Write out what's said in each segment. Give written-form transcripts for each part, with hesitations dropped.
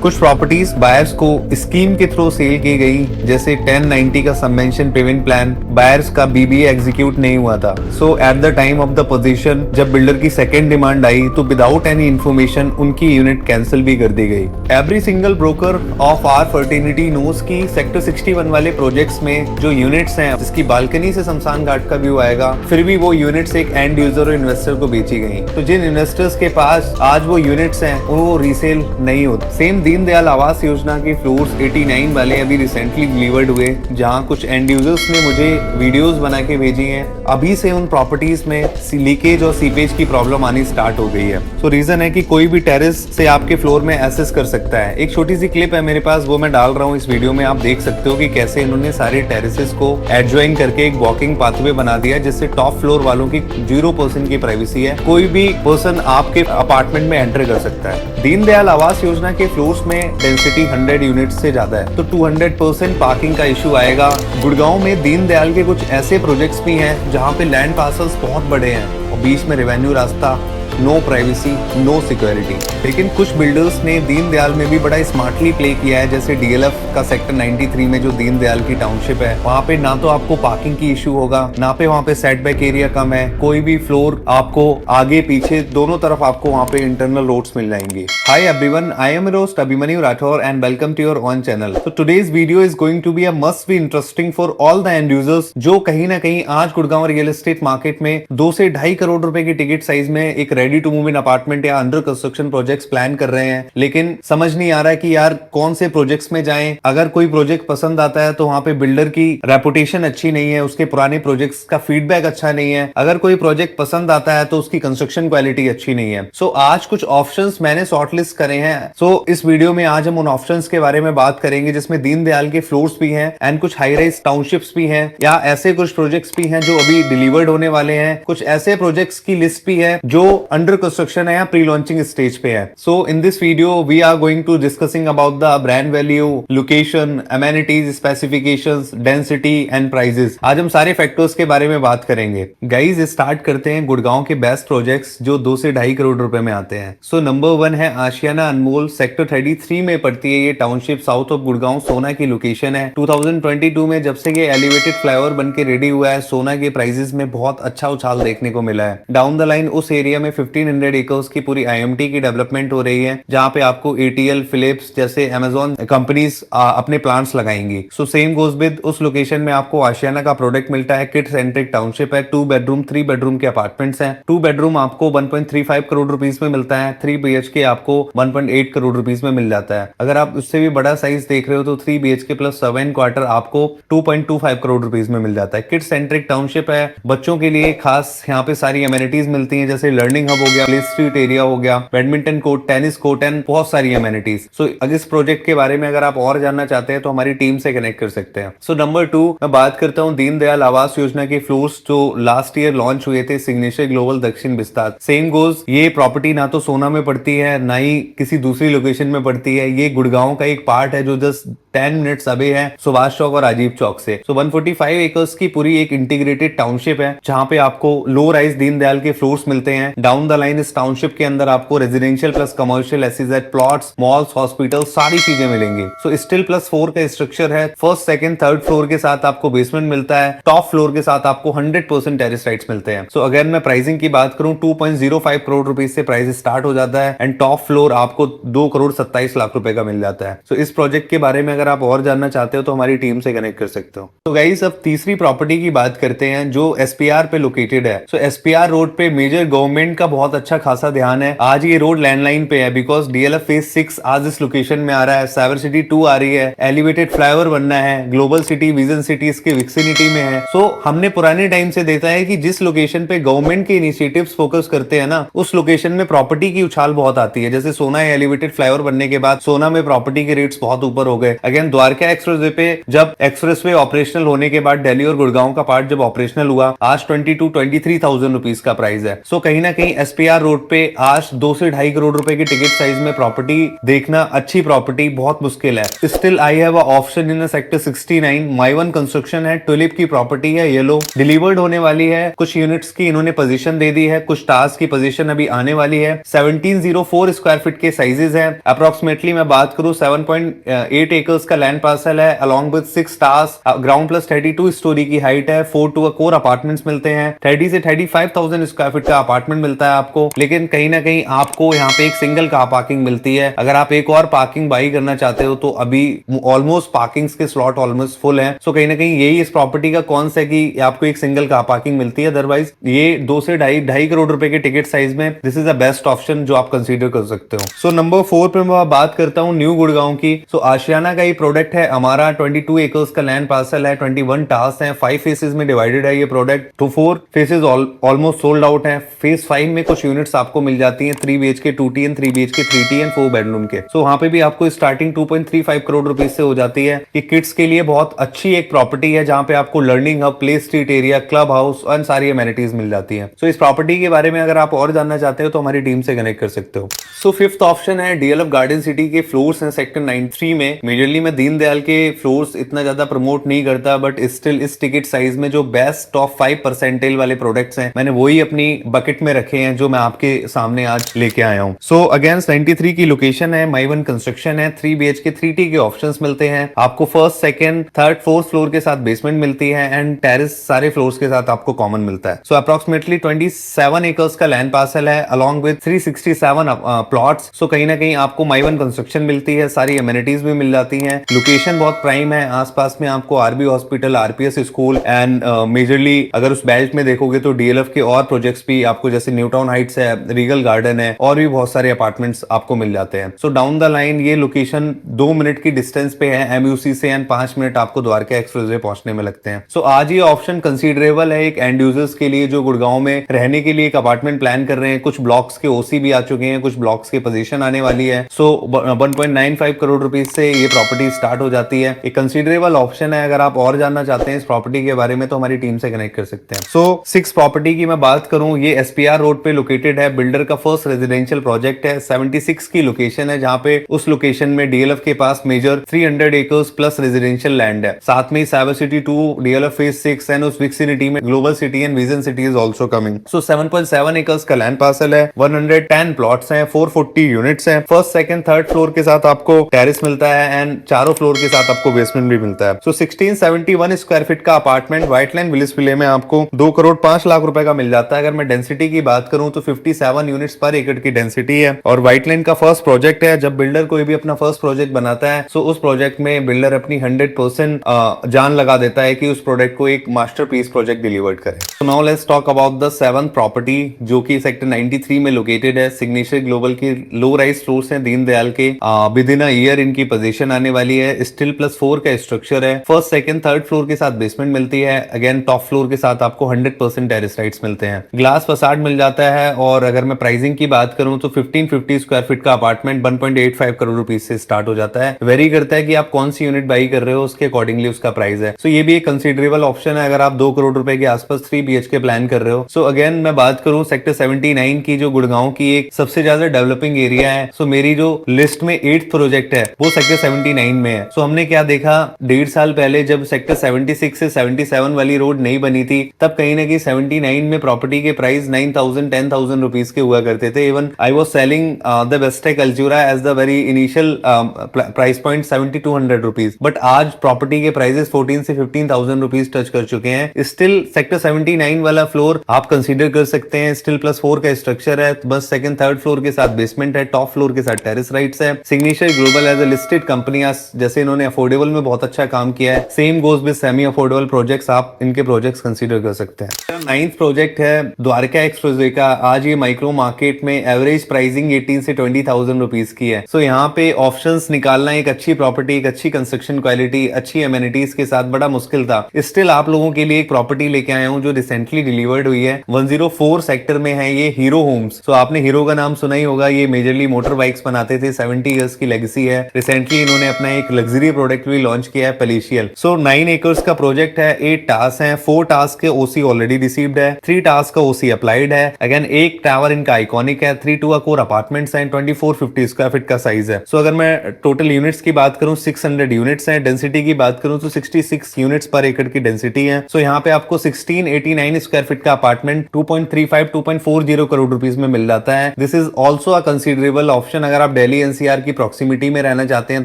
कुछ properties buyers को scheme के थ्रू सेल की गई, जैसे 1090 का सबमेंशन पेमेंट प्लान बायर्स का बीबीए एग्जीक्यूट नहीं हुआ था। So at the time of the possession जब बिल्डर की सेकंड डिमांड आई तो विदाउट एनी इन्फॉर्मेशन उनकी यूनिट कैंसिल भी कर दी गई। Every single broker of our fraternity knows की सेक्टर 61 वाले प्रोजेक्ट्स में जो यूनिट्स हैं जिसकी बालकनी से शमशान घाट का व्यू आएगा, फिर भी वो यूनिट्स एक एंड यूजर और इन्वेस्टर को बेची गई। तो जिन इन्वेस्टर्स के पास आज वो यूनिट्स हैं वो रीसेल नहीं होते। सेम दीनदयाल आवास योजना के फ्लोर्स 89 वाले अभी रिसेंटली डिलीवर्ड हुए, जहां कुछ एंड यूजर्स ने मुझे वीडियोस बना के भेजी हैं। अभी से उन प्रॉपर्टीज में लीकेज और सीपेज की प्रॉब्लम आनी स्टार्ट हो गई है। सो रीजन है कि कोई भी टेरेस से आपके फ्लोर में एक्सेस कर सकता है। एक छोटी सी क्लिप है मेरे पास, वो मैं डाल रहा हूँ इस वीडियो में। आप देख सकते हो कि कैसे इन्होंने सारे टेरेसेस को एडजॉइन करके एक वॉकिंग पाथवे बना दिया, जिससे टॉप फ्लोर वालों की 0% की प्राइवेसी है। कोई भी पर्सन आपके अपार्टमेंट में एंटर कर सकता है। दीनदयाल आवास योजना के फ्लोर्स में डेंसिटी 100 यूनिट से ज्यादा है, तो 200% पार्किंग का इशू आएगा। गुड़गांव में दीनदयाल के कुछ ऐसे प्रोजेक्ट्स भी हैं जहां पे लैंड पार्सल्स बहुत बड़े हैं और बीच में रेवेन्यू रास्ता, नो प्राइवेसी, नो सिक्योरिटी। लेकिन कुछ बिल्डर्स ने दीनदयाल में भी बड़ा स्मार्टली प्ले किया है, जैसे डीएलएफ का सेक्टर 93 में जो दीनदयाल की टाउनशिप है, वहाँ पे ना तो आपको पार्किंग की इशू होगा, ना पे वहाँ पे सेटबैक एरिया कम है। कोई भी फ्लोर आपको आगे पीछे दोनों तरफ आपको वहाँ पे इंटरनल रोड्स मिल जाएंगे। Hi everyone, I am your host Abhimanyu Rathore and welcome to your own channel. तो today's video is going to be a must be interesting for all the end users जो कहीं ना कहीं आज गुड़गांव रियल एस्टेट मार्केट में 2 से 2.5 करोड़ रुपए की टिकट साइज में एक ready to move in apartment या अंडर कंस्ट्रक्शन प्रोजेक्ट्स प्लान कर रहे हैं, लेकिन समझ नहीं आ रहा है कि यार कौन से प्रोजेक्ट्स में जाएं। अगर कोई प्रोजेक्ट पसंद आता है तो वहां पे बिल्डर की रेपुटेशन अच्छी नहीं है, उसके पुराने प्रोजेक्ट्स का फीडबैक अच्छा नहीं है। अगर कोई प्रोजेक्ट पसंद आता है तो उसकी कंस्ट्रक्शन क्वालिटी अच्छी नहीं है। सो आज कुछ ऑप्शंस मैंने शॉर्टलिस्ट करे हैं। सो इस वीडियो में आज हम उन ऑप्शंस के बारे में बात करेंगे जिसमें दीनदयाल के फ्लोर्स भी हैं एंड कुछ हाई राइज टाउनशिप्स भी हैं, या ऐसे कुछ प्रोजेक्ट्स भी हैं जो अभी डिलीवर्ड होने वाले हैं। कुछ ऐसे प्रोजेक्ट्स की लिस्ट भी है जो अंडर कंस्ट्रक्शन है या प्री लॉन्चिंग स्टेज पे है। So in this video we are going to discussing about the brand value, location, amenities, specifications, density and prices. आज हम सारे फैक्टर्स के बारे में बात करेंगे। गाइज स्टार्ट करते हैं गुड़गांव के बेस्ट प्रोजेक्ट्स जो 2 से 2.5 करोड़ रुपए में आते हैं। सो नंबर 1 है आशियाना अनमोल, सेक्टर 33 में पड़ती है ये टाउनशिप, साउथ ऑफ गुड़गांव, सोना की लोकेशन है। 2022 में जब से ये एलिवेटेड फ्लाईओवर बन के रेडी हुआ है, सोना के प्राइसेस में बहुत अच्छा उछाल देखने को मिला है। डाउन द लाइन उस एरिया में 1500 एकर्स की पूरी आईएमटी की डेवलपमेंट हो रही है, जहां पे आपको एटीएल, फिलिप्स जैसे अमेजॉन कंपनीज अपने प्लांट्स लगाएंगी। सो सेम गोज विद उस लोकेशन में आपको आशियाना का प्रोडक्ट मिलता है। किड सेंट्रिक टाउनशिप है, 2 बेडरूम 3 बेडरूम के अपार्टमेंट्स हैं। 2 बेडरूम आपको 1.35 करोड़ रुपीस में मिलता है, 3 BHK आपको 1.8 करोड़ रुपीस में मिल जाता है। अगर आप उससे भी बड़ा साइज देख रहे हो तो 3 BHK प्लस 7 क्वार्टर आपको 2.25 करोड़ रुपीस में मिल जाता है। किड सेंट्रिक टाउनशिप है, बच्चों के लिए खास यहाँ पे सारी अमेनिटीज मिलती है, जैसे लर्निंग हब हो गया, प्ले स्ट्रीट एरिया हो गया, badminton court, tennis court and बहुत सारी अमेनिटीज। सो इस प्रोजेक्ट के बारे में अगर आप और जानना चाहते हैं तो हमारी टीम से कनेक्ट कर सकते हैं। सो नंबर 2 मैं बात करता हूँ दीनदयाल आवास योजना के फ्लोर्स जो लास्ट ईयर लॉन्च हुए थे, सिग्नेचर ग्लोबल दक्षिण विस्तार। सेम गोज, ये प्रॉपर्टी ना तो सोना में पड़ती है ना ही किसी दूसरी लोकेशन में पड़ती है। ये गुड़गांव का एक पार्ट है जो जस्ट 10 मिनट्स अवे है सुभाष चौक और राजीव चौक से। सो 145 एकर्स की पूरी एक इंटीग्रेटेड टाउनशिप है, जहां पे आपको लो राइज दीनदयाल के फ्लोर्स मिलते हैं। डाउन द लाइन इस टाउनशिप के अंदर आपको residential plus commercial, SEZ plots, malls, hospital सारी चीजें मिलेंगी। सो स्टील प्लस 4 का स्ट्रक्चर है। फर्स्ट, सेकंड, थर्ड फ्लोर के साथ आपको बेसमेंट मिलता है। टॉप फ्लोर के साथ आपको 100% टेरेस राइट्स मिलते हैं। सो अगर मैं प्राइसिंग की बात करूं, 2.05 करोड़ रुपीस से प्राइस स्टार्ट हो जाता है एंड टॉप फ्लोर आपको 2 करोड़ 27 लाख रुपए का मिल जाता है। सो इस प्रोजेक्ट के बारे में अगर आप और जानना चाहते हो तो हमारी टीम से कनेक्ट कर सकते हो। तो गाइस अब तीसरी प्रॉपर्टी की बात करते हैं जो एसपीआर पे लोकेटेड है। सो एसपीआर रोड पे मेजर गवर्नमेंट का बहुत अच्छा खासा ध्यान है। आज ये रोड लैंडलाइन पे है बिकॉज डीएलएफ फेज 6 आज इस लोकेशन में आ रहा है। साइबर सिटी 2 आ रही है, एलिवेटेड फ्लाईओवर बनना है, ग्लोबल सिटी, विजन सिटी इसके विक्सिनिटी में है। सो हमने पुराने टाइम से देखा है कि जिस लोकेशन पे गवर्नमेंट के इनिशिएटिव्स फोकस करते हैं ना, उस लोकेशन में प्रॉपर्टी की उछाल बहुत आती है। जैसे सोना एलिवेटेड फ्लाईओवर बनने के बाद सोना में प्रॉपर्टी के रेट्स बहुत ऊपर हो गए। अगेन द्वारका एक्सप्रेसवे पे जब एक्सप्रेसवे ऑपरेशनल होने के बाद दिल्ली और गुड़गांव का पार्ट जब ऑपरेशनल हुआ, आज 22-23,000 रुपीस का प्राइस है। सो कहीं ना कहीं SPR रोड पे आज 2 से 2.5 करोड़ रुपए की टिकट साइज में प्रॉपर्टी देखना, अच्छी प्रॉपर्टी बहुत मुश्किल है। Still I have a option in sector 69, my one construction है, टुलिप की प्रॉपर्टी है, येलो डिलीवर्ड होने वाली है, कुछ यूनिट्स की इन्होंने पोजीशन दे दी है, कुछ टास्क की पोजीशन अभी आने वाली है। 1704 स्क्वायर फीट के साइजेस है। अप्रोक्सीमेटली मैं बात करूं 7.8 एकर्स का लैंड पार्सल है, along with 6 task, ground plus 32 story की हाइट है, 4 टू कोर अपार्टमेंट्स मिलते हैं, 30 से 35,000 स्क्वायर फीट का अपार्टमेंट मिलता है आपको। लेकिन कहीं ना कहीं आपको यहाँ पे एक सिंगल कार पार्किंग मिलती है। अगर आप एक और पार्किंग बाई करना चाहते हो तो अभी ऑलमोस्ट पार्किंग्स के स्लॉट ऑलमोस्ट फुल है। सो कहीं ना कहीं यही इस प्रॉपर्टी का कौन सा कि आपको एक सिंगल कार पार्किंग मिलती है। अदरवाइज ये 2 से 2.5 करोड़ रुपए के टिकट साइज में this is the best option जो आप कंसीडर कर सकते हो। सो नंबर 4 पे मैं बात करता हूँ न्यू गुड़गांव की। सो आशियाना का ये प्रोडक्ट है हमारा, 22 एकर्स का लैंड पार्सल है, 21 टास्क है, 5 फेसेस में डिवाइडेड है ये प्रोडक्ट। तो 4 फेसेस ऑलमोस्ट सोल्ड आउट है। फेज 5 में कुछ यूनिट्स आपको मिल जाती हैं, 3 BHK 2T and 3 BHK 3T and 4 bedroom के। सो वहां पे भी आपको स्टार्टिंग 2.35 करोड़ रुपए से हो जाती है। ये किड्स के लिए बहुत अच्छी एक प्रॉपर्टी है जहां पे आपको learning hub, play street area, club house और सारी एमिनिटीज मिल जाती हैं। सो इस प्रॉपर्टी के बारे में अगर आप और जानना चाहते हो तो हमारी टीम से कनेक्ट कर सकते हो। सो 5th ऑप्शन है DLF गार्डन सिटी के फ्लोर्स हैं सेक्टर 93 में। मेजरली मैं दीनदयाल के फ्लोर्स इतना ज्यादा प्रमोट नहीं करता, बट स्टिल इस टिकट साइज में जो बेस्ट टॉप 5 परसेंटेज वाले प्रोडक्ट्स हैं मैंने वही अपनी बकेट में रखे हैं जो मैं आपके सामने आज लेके आया हूं। सो अगेंस्ट 93 की लोकेशन है, माई वन कंस्ट्रक्शन है, 3 BHK 3T के ऑप्शंस मिलते हैं आपको। First, second, third, fourth floor के साथ बेसमेंट मिलती है एंड टेरेस सारे फ्लोर्स के साथ आपको कॉमन मिलता है। सो अप्रोक्सीमेटली 27 एकर्स का लैंड पार्सल है अलॉन्ग विद 367 प्लॉट्स। सो कहीं ना कहीं आपको माई वन कंस्ट्रक्शन मिलती है, सारी एमिनिटीज भी मिल जाती हैं। लोकेशन बहुत प्राइम है, आसपास में आपको RB hospital, RPS school and majorly अगर उस बेल्ट में देखोगे तो DLF के और प्रोजेक्ट्स भी आपको, जैसे न्यू टाउन हाइट्स है, रीगल गार्डन है और भी बहुत सारे अपार्टमेंट्स आपको मिल जाते हैं। सो डाउन द लाइन ये लोकेशन 2 मिनट की डिस्टेंस पे है MUC से एंड 5 मिनट आपको द्वारका एक्सप्रेसवे पहुंचने में लगते हैं। सो आज ये ऑप्शन कंसीडरेबल है एक एंड यूजर्स के लिए जो गुड़गांव में रहने के लिए एक अपार्टमेंट प्लान कर रहे हैं। कुछ ब्लॉक्स के OC भी आ चुके हैं, कुछ ब्लॉक्स की पोजीशन आने वाली है। सो 1.95 करोड़ रुपीज से ये प्रॉपर्टी स्टार्ट हो जाती है। एक कंसीडरेबल ऑप्शन है। अगर आप और जानना चाहते हैं इस प्रॉपर्टी के बारे में तो हमारी टीम से कनेक्ट कर सकते हैं। सो 6 प्रॉपर्टी की मैं बात करूं, ये SPR रोड पे लोकेटेड है। बिल्डर का फर्स्ट रेजिडेंशियल प्रोजेक्ट है। 76 की लोकेशन है जहां पे उस लोकेशन में DLF के पास major 300 acres plus residential land है। साथ में Cyber City 2, DLF phase 6 and उस विक्सिनिटी में Global City and Vision City is also coming. So 7.7 acres का लैंड पार्सल है, 110 प्लॉट्स हैं, 440 यूनिट्स हैं। फर्स्ट, सेकंड, थर्ड फ्लोर के साथ आपको टेरेस मिलता है एंड चारों फ्लोर के साथ आपको बेसमेंट भी मिलता है। सो 1671 स्क्वायर फीट का अपार्टमेंट व्हाइट लाइन विलिस विले में आपको 2 करोड़ 5 लाख रुपए का मिल जाता है। अगर मैं डेंसिटी की बात करूं तो 57 यूनिट्स पर एकड़ की डेंसिटी है और व्हाइट लाइन का फर्स्ट प्रोजेक्ट है। जब बिल्डर कोई भी अपना फर्स्ट प्रोजेक्ट बनाता है सो उस प्रोजेक्ट में बिल्डर अपनी 100% जान लगा देता है कि उस प्रोडक्ट को एक मास्टरपीस प्रोजेक्ट डिलीवर करे। So now let's talk about the 7th property जो कि सेक्टर 93 में लोकेटेड है। सिग्नेचर ग्लोबल की लो राइज फ्लोर्स हैं दीनदयाल के। विद इन अ ईयर इनकी पोजीशन आने वाली है। स्टील +4 का स्ट्रक्चर है। फर्स्ट, सेकंड, थर्ड फ्लोर के साथ बेसमेंट मिलती है। अगेन टॉप फ्लोर के साथ आपको 100% टेरेस राइट्स मिलते हैं। ग्लास फसाड मिल जाता है। और अगर मैं प्राइसिंग की बात करूं तो 1550 स्क्वायर फीट का अपार्टमेंट 1.85 करोड़ रुपीज से स्टार्ट हो जाता है। वेरी करता है कि आप कौन सी यूनिट बाई कर रहे हो, उसके अकॉर्डिंगली उसका प्राइस है। सो ये भी एक कंसीडरेबल ऑप्शन है अगर आप 2 करोड़ रुपए के आसपास 3 BHK प्लान कर रहे हो। सो अगेन मैं बात करूं सेक्टर 79 की जो गुड़गांव की एक सबसे ज्यादा डेवलपिंग एरिया है। सो मेरी जो लिस्ट में 8th प्रोजेक्ट है वो सेक्टर 79 में है। सो हमने क्या देखा, 1.5 साल पहले जब सेक्टर 76 से 77 वाली रोड नहीं बनी थी तब कहीं ना कहीं 79 में प्रॉपर्टी के प्राइस 9,000 10,000 रुपीज के हुआ करते थे। Even I was selling the Bestech Altura as the very initial price point 7200 rupees. But आज प्रॉपर्टी के प्राइसेस 14 से 15,000 रुपीज टच कर चुके हैं। स्टिल सेक्टर 79 वाला फ्लोर आप कंसीडर कर सकते हैं। स्टिल +4 का स्ट्रक्चर है। बस सेकंड थर्ड फ्लोर के साथ बेसमेंट है, टॉप फ्लोर के साथ टेरेस राइट्स है। Signature global as a listed company, जैसे इन्होंने अफोर्डेबल में बहुत अच्छा काम किया है, same goes with semi affordable projects, आप इनके प्रोजेक्ट्स कंसीडर कर सकते हैं। 9th प्रोजेक्ट है द्वारका एक्सप्रेसवे का। आज ये माइक्रो मार्केट में एवरेज प्राइसिंग 18 से 20,000 रुपीज की है। सो यहाँ पे ऑप्शंस निकालना एक अच्छी प्रॉपर्टी, एक अच्छी कंस्ट्रक्शन क्वालिटी, अच्छी एमिनिटीज के साथ बड़ा मुश्किल था। स्टिल आप लोगों के लिए एक प्रॉपर्टी लेके आया हूँ जो रिसेंटली डिलीवर्ड हुई है। 104 सेक्टर में है ये हीरो होम्स। सो आपने हीरो का नाम सुना ही होगा। ये मेजरली मोटर बाइक्स बनाते थे, 70 इयर्स की लेगेसी है। रिसेंटली इन्होंने अपना एक लग्जरी प्रोडक्ट भी लॉन्च किया है, पेलिशियल। सो 9 एकर्स का प्रोजेक्ट है, 8 टास्क हैं, 4 टास्क के OC ऑलरेडी रिसीव्ड है, 3 टास्क का OC अप्लाइड है। अगेन एक टावर इनका आइकॉनिक है, 3 कोर अपार्टमेंट्स हैं, 2450 स्क्वायर फीट का साइज है। सो अगर मैं टोटल यूनिट्स की बात करूं 600 यूनिट्स हैं, डेंसिटी की बात करूं तो 66 यूनिट्स पर एकड़ की डेंसिटी है। सो यहाँ पे आपको 1689 स्क्वायर फीट का अपार्टमेंट 2.40 करोड़ रुपीस में मिल जाता है। This is also a considerable option अगर आप दिल्ली एनसीआर की प्रॉक्सिमिटी में रहना चाहते हैं,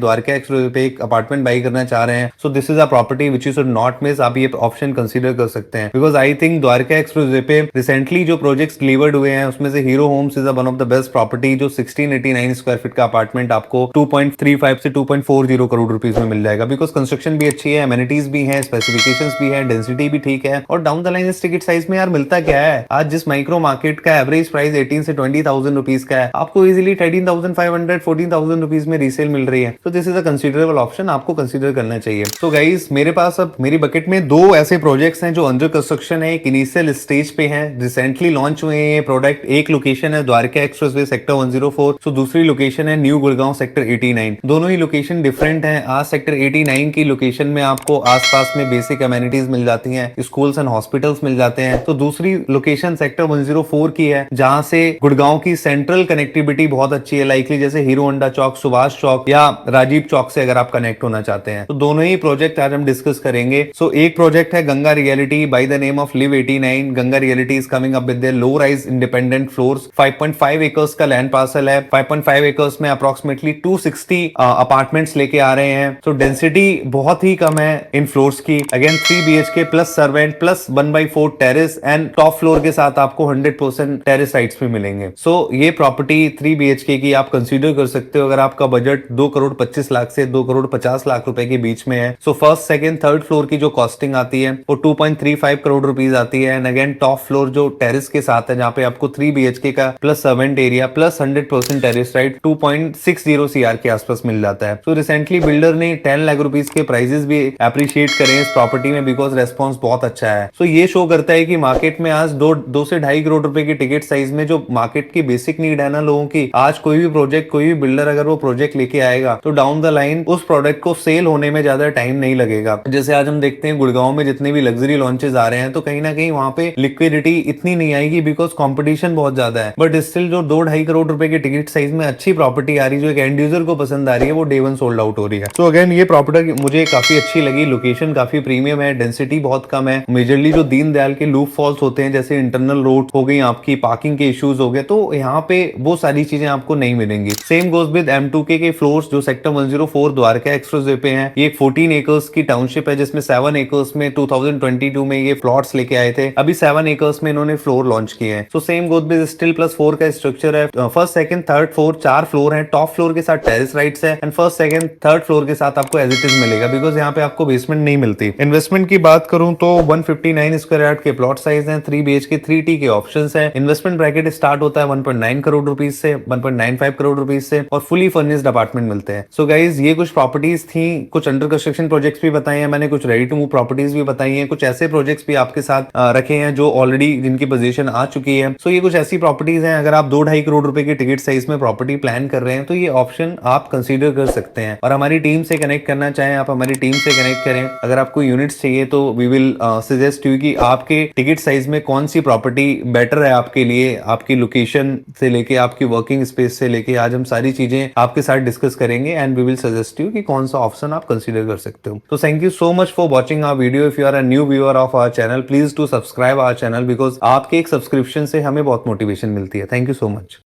द्वारका एक्सप्रेस पे एक अपार्टमेंट बाई करना चाह रहे हैं, so this is a property which you should not miss. आप ये ऑप्शन कंसीडर कर सकते हैं because I think Dwarka express पे रिसेंटली जो प्रोजेक्ट्स डिलीवर्ड हुए हैं उसमें से Hero Homes is one of the best property, जो 1689 स्क्वायर फीट का अपार्टमेंट आपको 2.35 से 2.40 करोड़ रुपीस में मिल जाएगा बिकॉज कंस्ट्रक्शन भी अच्छी है, एमिनिटीज भी है, स्पेसिफिकेशंस भी है, डेंसिटी भी ठीक है। और डाउन द लाइन इस टिकट साइज में यार मिलता क्या है, आज जिस माइक्रो मार्केट का एवरेज प्राइस 18 से 20,000 रुपीस का है, आपको इजीली 13,500 14,000 रुपीस में रीसेल मिल रही है। तो this is a considerable option, आपको कंसीडर करना चाहिए। तो गाइस मेरे पास अब मेरी बकेट में दो ऐसे प्रोजेक्ट्स हैं जो अंडर कंस्ट्रक्शन है, एक इनिशियल स्टेज पे हैं, रिसेंटली लॉन्च हुए हैं ये प्रोडक्ट। एक लोकेशन है द्वारका एक्सप्रेसवे सेक्टर 104, तो दूसरी लोकेशन है न्यू गुड़गांव सेक्टर 89। दोनों ही लोकेशन डिफरेंट हैं। आज सेक्टर 89 की लोकेशन में आपको आसपास में बेसिक अमेनिटीज मिल जाती हैं, स्कूल्स एंड हॉस्पिटल्स मिल जाते हैं। तो दूसरी लोकेशन सेक्टर 104 की है जहां से गुड़गांव की सेंट्रल कनेक्टिविटी बहुत अच्छी है, लाइकली जैसे हीरो होंडा चौक, सुभाष चौक या राजीव चौक से अगर आप कनेक्ट होना चाहते हैं। तो दोनों ही प्रोजेक्ट आज हम डिस्कस करेंगे। सो एक प्रोजेक्ट है Ganga reality by the name of live 89। Ganga reality is coming up with their low rise independent floors. 5.5 acres का लैंड पार्सल है। 5.5 एकर्स में अप्रोक्सीमेटली 260 अपार्टमेंट्स लेके आ रहे हैं। तो डेंसिटी बहुत ही कम है इन फ्लोर्स की। Again 3 BHK plus servant plus 1/4 terrace and top floor के साथ आपको 100% टेरेस राइट्स भी मिलेंगे। सो ये प्रॉपर्टी 3 BHK की आप कंसीडर कर सकते हो अगर आपका बजट 2 करोड़ 25 लाख से 2 करोड़ 50 लाख रुपए के बीच में है। So first second third floor की जो कॉस्टिंग आती है वो 2.35 करोड़ रुपीस आती है। एंड अगेन टॉप फ्लोर जो टेरेस के साथ है जहां पे आपको 3 BHK का plus servant area plus 100% terrace right 2.60 CR के आसपास मिल जाता है। तो रिसेंटली बिल्डर ने 10 लाख रुपीस के प्राइजेस भी अप्रिशिएट करे इस प्रॉपर्टी में बिकॉज रेस्पॉन्स बहुत अच्छा है। सो ये शो करता है कि मार्केट में आज 2 से 2.5 करोड़ रुपए की टिकट साइज में जो मार्केट की बेसिक नीड है ना लोगों की, आज कोई भी प्रोजेक्ट कोई भी बिल्डर अगर वो प्रोजेक्ट लेके आएगा तो डाउन द लाइन उस प्रोडक्ट को सेल होने में ज्यादा टाइम नहीं लगेगा। जैसे आज हम देखते हैं गुड़गांव में जितने भी लग्जरी लॉन्चेस आ रहे हैं तो कहीं ना कहीं वहां पे लिक्विडिटी इतनी नहीं आएगी बिकॉज कंपटीशन बहुत ज्यादा है। बट स्टिल जो 2-2.5 करोड़ रुपए की टिकट साइज में अच्छी प्रॉपर्टी आ रही है जो एक एंड यूजर को पसंद आ रही है वो डे वन सोल्ड आउट हो रही है। तो अगेन ये प्रॉपर्टी मुझे काफी अच्छी लगी। लोकेशन काफी प्रीमियम है, डेंसिटी बहुत कम है। मेजरली जो दीनदयाल के लूप फॉल्स होते हैं जैसे इंटरनल रोड हो गई, आपकी पार्किंग के इश्यूज हो गए, तो यहाँ पे वो सारी चीजें आपको नहीं मिलेंगी। सेम गोज विद M2K के फ्लोर्स जो सेक्टर 104 द्वारका एक्सप्रेसवे पे हैं। ये 14 एकर्स की टाउनशिप है जिसमें 7 एकर्स में 2022 में ये प्लॉट्स लेके आए थे। अभी 7 एकर्स में इन्होंने फ्लोर लॉन्च किए हैं। सो same goes with still plus 4 का स्ट्रक्चर है। First second third fourth 4 floor है। टॉप फ्लोर के साथ टेरेस राइट्स है and first second third floor के साथ आपको एज इट इज मिलेगा बिकॉज यहाँ पे आपको बेसमेंट नहीं मिलती। इन्वेस्टमेंट की बात करूं तो 159 स्क्वायर यार्ड के प्लॉट साइज हैं, 3 BHK 3T के ऑप्शंस हैं। इन्वेस्टमेंट ब्रैकेट स्टार्ट होता है 1.9 करोड़ रुपीस से, 1.95 करोड़ रुपीस से और फुली फर्निश्ड अपार्टमेंट मिलते हैं। सो गाइज ये कुछ प्रॉपर्टीज थी, कुछ अंडर कंस्ट्रक्शन प्रोजेक्ट्स भी बताए हैं मैंने, कुछ रेडी टू मूव प्रॉपर्टीज भी बताई हैं, कुछ ऐसे प्रोजेक्ट्स भी आपके साथ रखे हैं जो ऑलरेडी जिनकी पोजीशन आ चुकी है। सो ये कुछ ऐसी प्रॉपर्टीज हैं अगर आप 2-2.5 करोड़ रुपए की टिकट साइज में प्रॉपर्टी प्लान कर रहे हैं तो ये ऑप्शन आप कंसीडर कर सकते हैं। और हमारी टीम से कनेक्ट करना चाहें आप हमारी टीम से कनेक्ट करें। अगर आपको यूनिट्स चाहिए तो वी विल सजेस्ट यू कि आपके टिकट साइज में कौन सी प्रॉपर्टी बेटर है आपके लिए, आपकी लोकेशन से लेके आपकी वर्किंग स्पेस से लेके आज हम सारी चीजें आपके साथ डिस्कस करेंगे and we will suggest you कि कौन सा ऑप्शन आप कंसीडर कर सकते हो। तो thank you so much for watching our video. If you are a new viewer of our channel please to subscribe our channel because आपके एक सब्सक्रिप्शन से हमें बहुत मोटिवेशन मिलती है। Thank you so much.